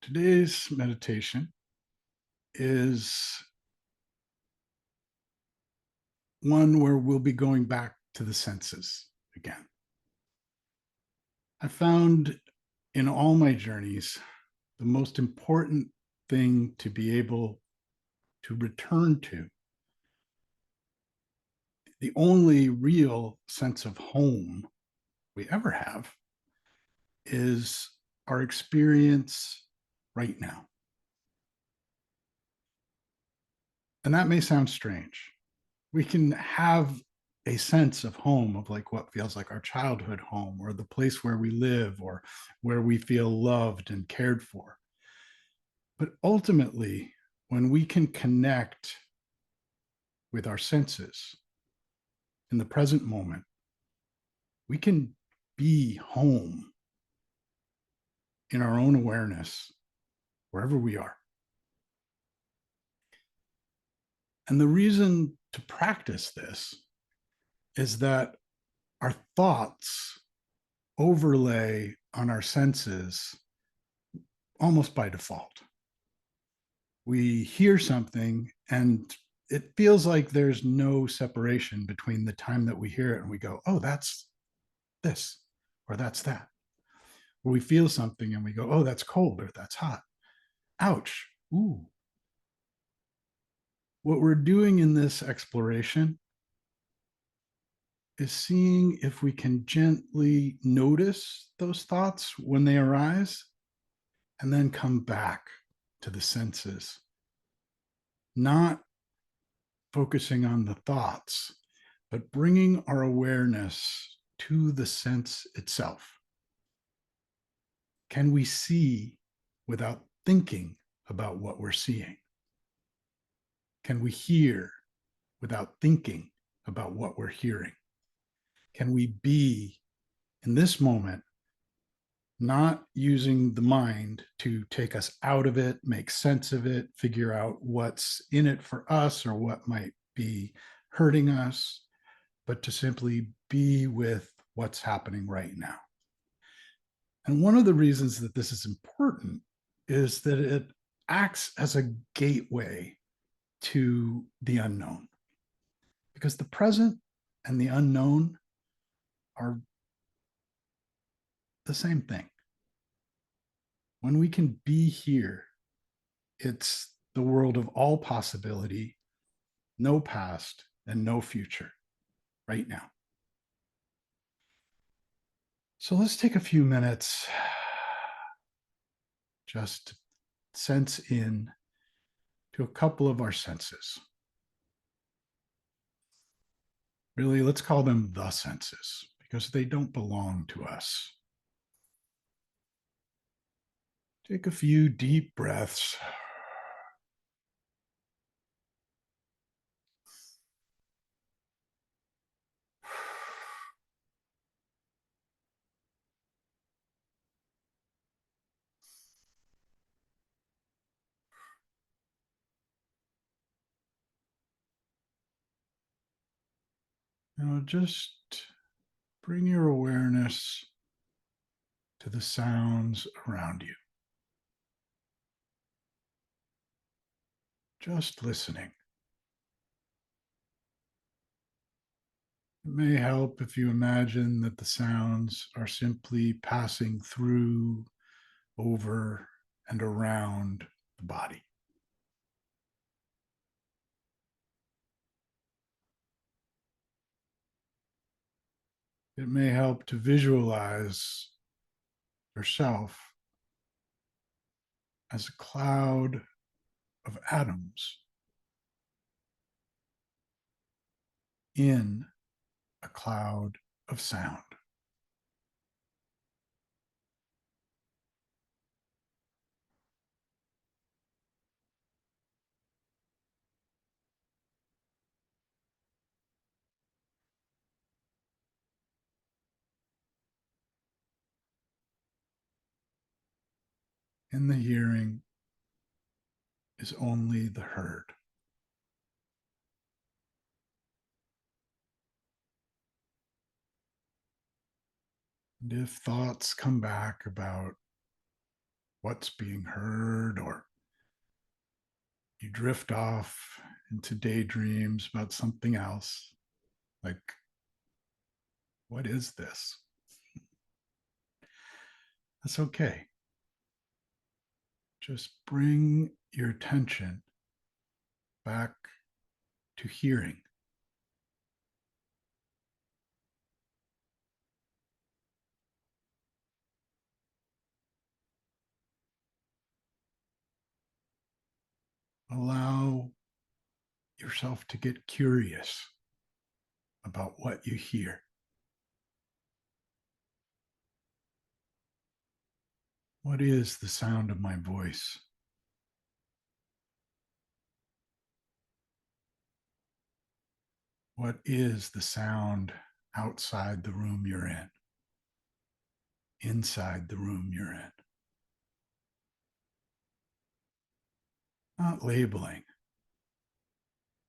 Today's meditation is one where we'll be going back to the senses again. I found in all my journeys, the most important thing to be able to return to, the only real sense of home we ever have, is our experience right now. And that may sound strange. We can have a sense of home, of like what feels like our childhood home, or the place where we live, or where we feel loved and cared for. But ultimately, when we can connect with our senses in the present moment, we can be home in our own awareness wherever we are. And the reason to practice this is that our thoughts overlay on our senses almost by default. We hear something and it feels like there's no separation between the time that we hear it and we go, oh, that's this, or that's that. Or we feel something and we go, oh, that's cold, or that's hot. Ouch. Ooh. What we're doing in this exploration is seeing if we can gently notice those thoughts when they arise and then come back to the senses, not focusing on the thoughts, but bringing our awareness to the sense itself. Can we see without thinking about what we're seeing? Can we hear without thinking about what we're hearing? Can we be in this moment, not using the mind to take us out of it, make sense of it, figure out what's in it for us or what might be hurting us, but to simply be with what's happening right now? And one of the reasons that this is important is that it acts as a gateway to the unknown, because the present and the unknown are the same thing. When we can be here, it's the world of all possibility, no past and no future right now. So let's take a few minutes just to sense in to a couple of our senses. Really, let's call them the senses because they don't belong to us. Take a few deep breaths. Just bring your awareness to the sounds around you. Just listening. It may help if you imagine that the sounds are simply passing through, over, and around the body. It may help to visualize yourself as a cloud of atoms in a cloud of sound. In the hearing is only the heard. And if thoughts come back about what's being heard, or you drift off into daydreams about something else. Like, what is this? That's okay. Just bring your attention back to hearing. Allow yourself to get curious about what you hear. What is the sound of my voice? What is the sound outside the room you're in, inside the room you're in? Not labeling,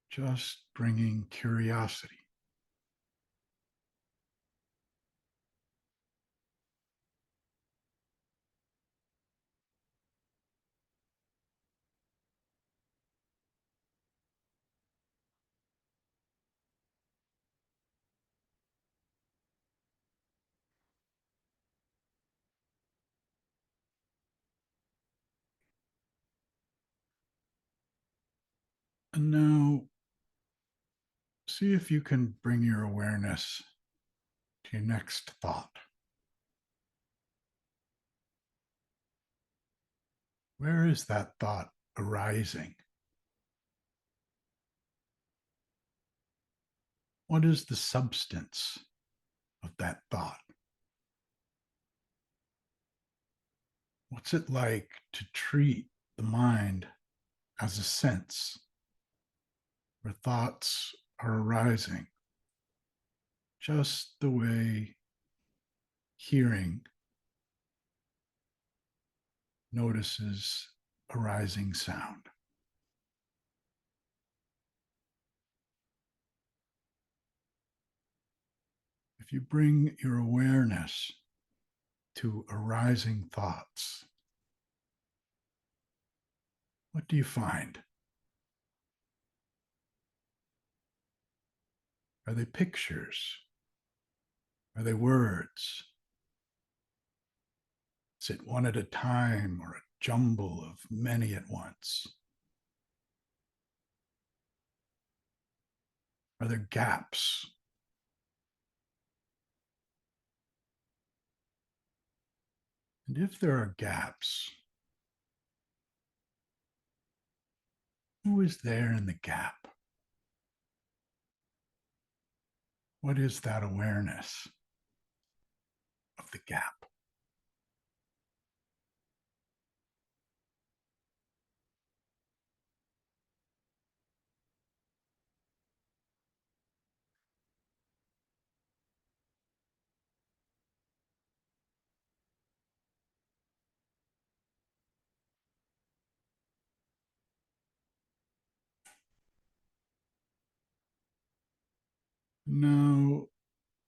just bringing curiosity. And now see if you can bring your awareness to your next thought. Where is that thought arising? What is the substance of that thought? What's it like to treat the mind as a sense where thoughts are arising just the way hearing notices arising sound? If you bring your awareness to arising thoughts, what do you find? Are they pictures? Are they words? Is it one at a time or a jumble of many at once? Are there gaps? And if there are gaps, who is there in the gap? What is that awareness of the gap? Now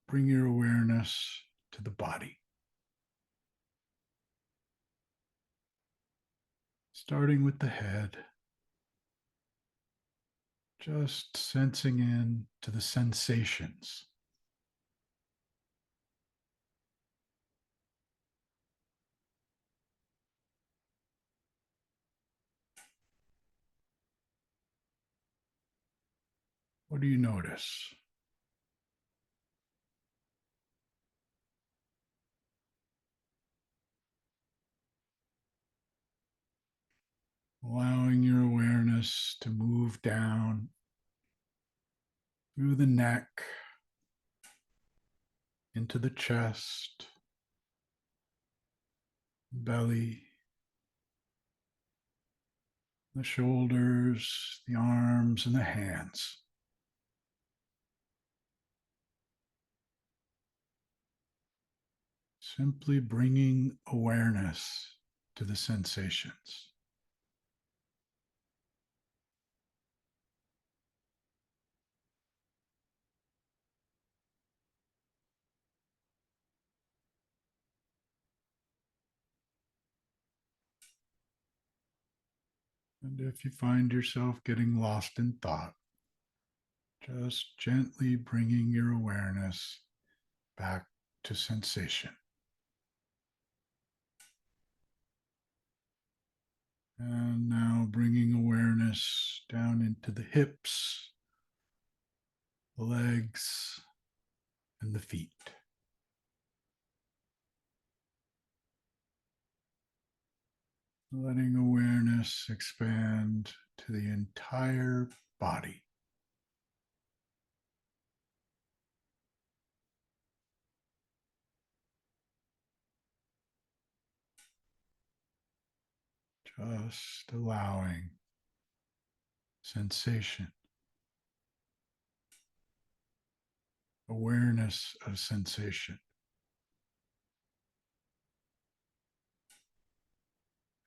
bring your awareness to the body, starting with the head, just sensing in to the sensations. What do you notice? Allowing your awareness to move down through the neck, into the chest, belly, the shoulders, the arms, and the hands. Simply bringing awareness to the sensations. And if you find yourself getting lost in thought, just gently bringing your awareness back to sensation. And now bringing awareness down into the hips, the legs, and the feet. Letting awareness expand to the entire body. Just allowing sensation, awareness of sensation.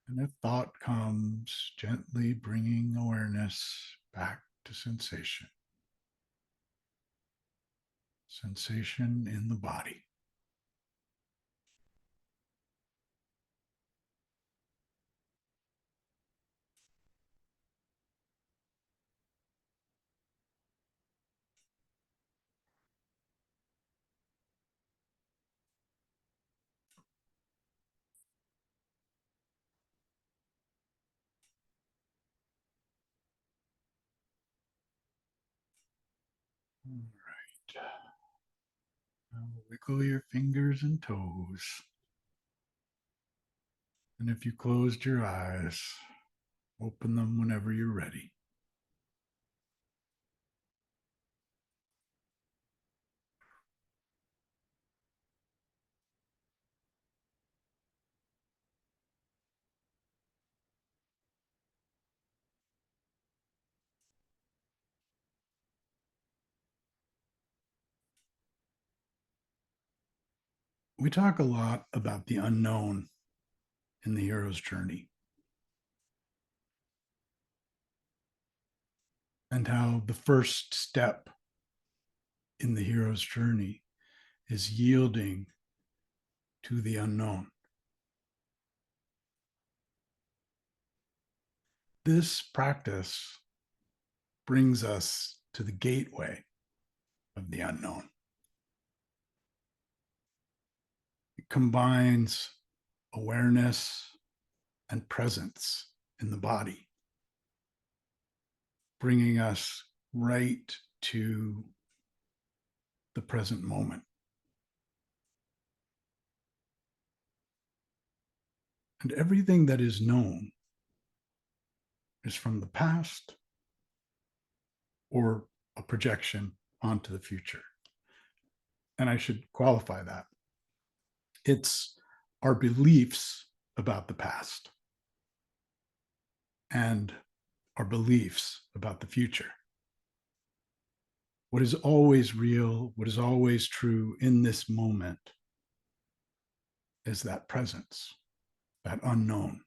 And if thought comes, gently bringing awareness back to sensation. Sensation in the body. All right. Now wiggle your fingers and toes. And if you closed your eyes, open them whenever you're ready. We talk a lot about the unknown in the hero's journey and how the first step in the hero's journey is yielding to the unknown. This practice brings us to the gateway of the unknown. It combines awareness and presence in the body, bringing us right to the present moment. And everything that is known is from the past or a projection onto the future. And I should qualify that. It's our beliefs about the past and our beliefs about the future. What is always real, what is always true in this moment is that presence, that unknown.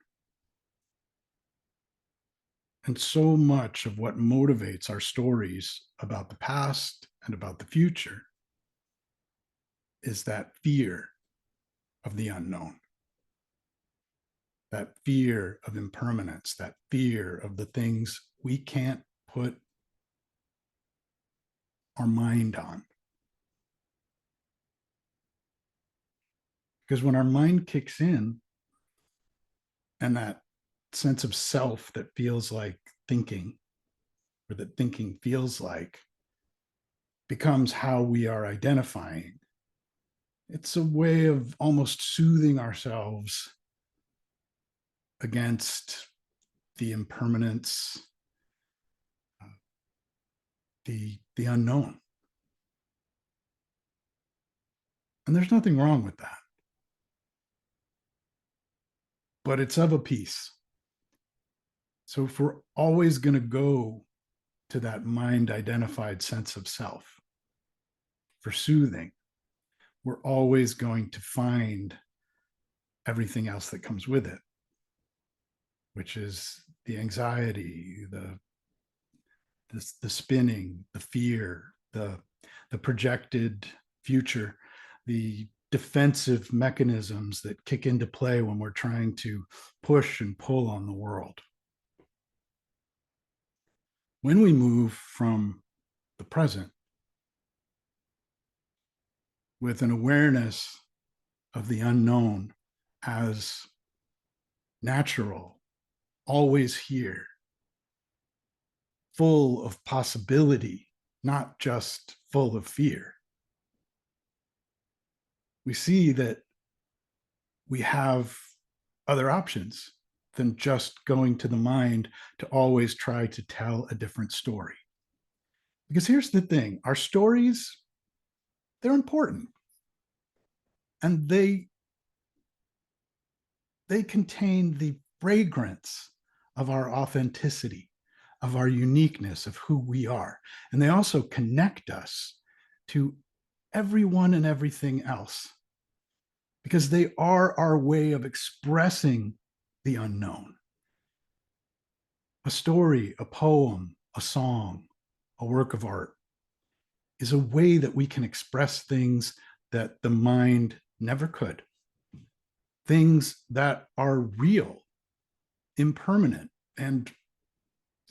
And so much of what motivates our stories about the past and about the future is that fear of the unknown, that fear of impermanence, that fear of the things we can't put our mind on. Because when our mind kicks in and that sense of self that feels like thinking, or that thinking feels like, becomes how we are identifying, it's a way of almost soothing ourselves against the impermanence, the unknown. And there's nothing wrong with that. But it's of a piece. So if we're always going to go to that mind identified sense of self for soothing, we're always going to find everything else that comes with it, which is the anxiety, the spinning, the fear, the projected future, the defensive mechanisms that kick into play when we're trying to push and pull on the world. When we move from the present with an awareness of the unknown as natural, always here, full of possibility, not just full of fear, we see that we have other options than just going to the mind to always try to tell a different story. Because here's the thing, our stories, they're important, and they contain the fragrance of our authenticity, of our uniqueness, of who we are. And they also connect us to everyone and everything else, because they are our way of expressing the unknown. A story, a poem, a song, a work of art is a way that we can express things that the mind never could, things that are real, impermanent, and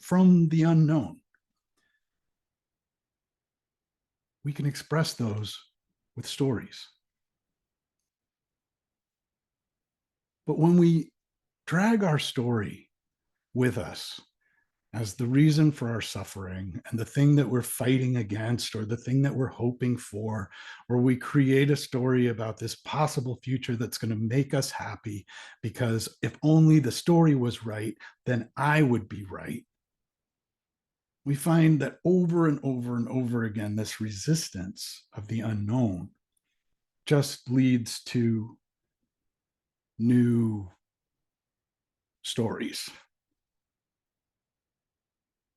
from the unknown. We can express those with stories. But when we drag our story with us as the reason for our suffering and the thing that we're fighting against or the thing that we're hoping for, or we create a story about this possible future that's going to make us happy because if only the story was right, then I would be right. We find that over and over and over again, this resistance of the unknown just leads to new stories.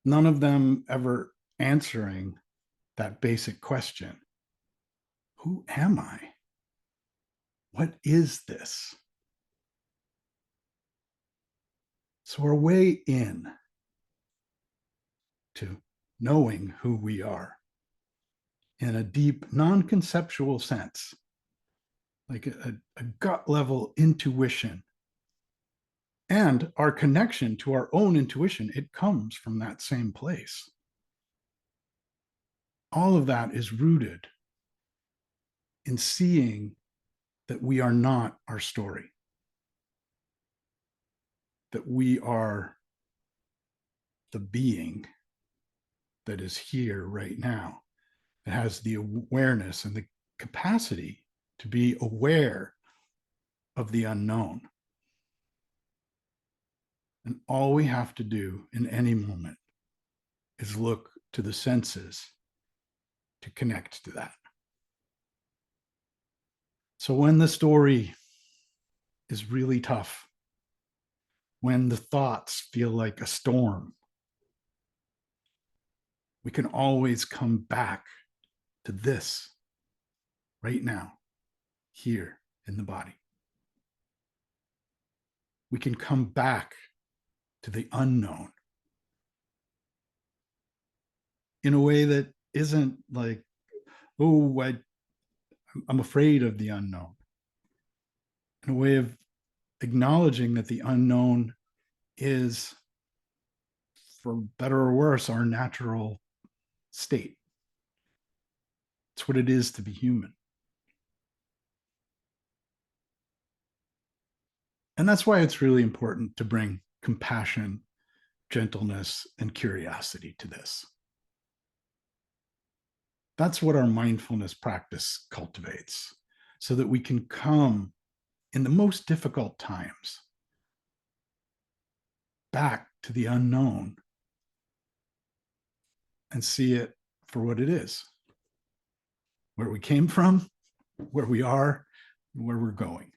None of them ever answering that basic question: who am I? What is this? So our way in to knowing who we are in a deep, non-conceptual sense, like a gut level intuition, and our connection to our own intuition, it comes from that same place. All of that is rooted in seeing that we are not our story, that we are the being that is here right now. It has the awareness and the capacity to be aware of the unknown. And all we have to do in any moment is look to the senses to connect to that. So when the story is really tough, when the thoughts feel like a storm, we can always come back to this right now, here in the body. We can come back to the unknown in a way that isn't like, oh, I'm afraid of the unknown, in a way of acknowledging that the unknown is, for better or worse, our natural state. It's what it is to be human. And that's why it's really important to bring compassion, gentleness, and curiosity to this. That's what our mindfulness practice cultivates, so that we can come in the most difficult times back to the unknown and see it for what it is, where we came from, where we are, and where we're going.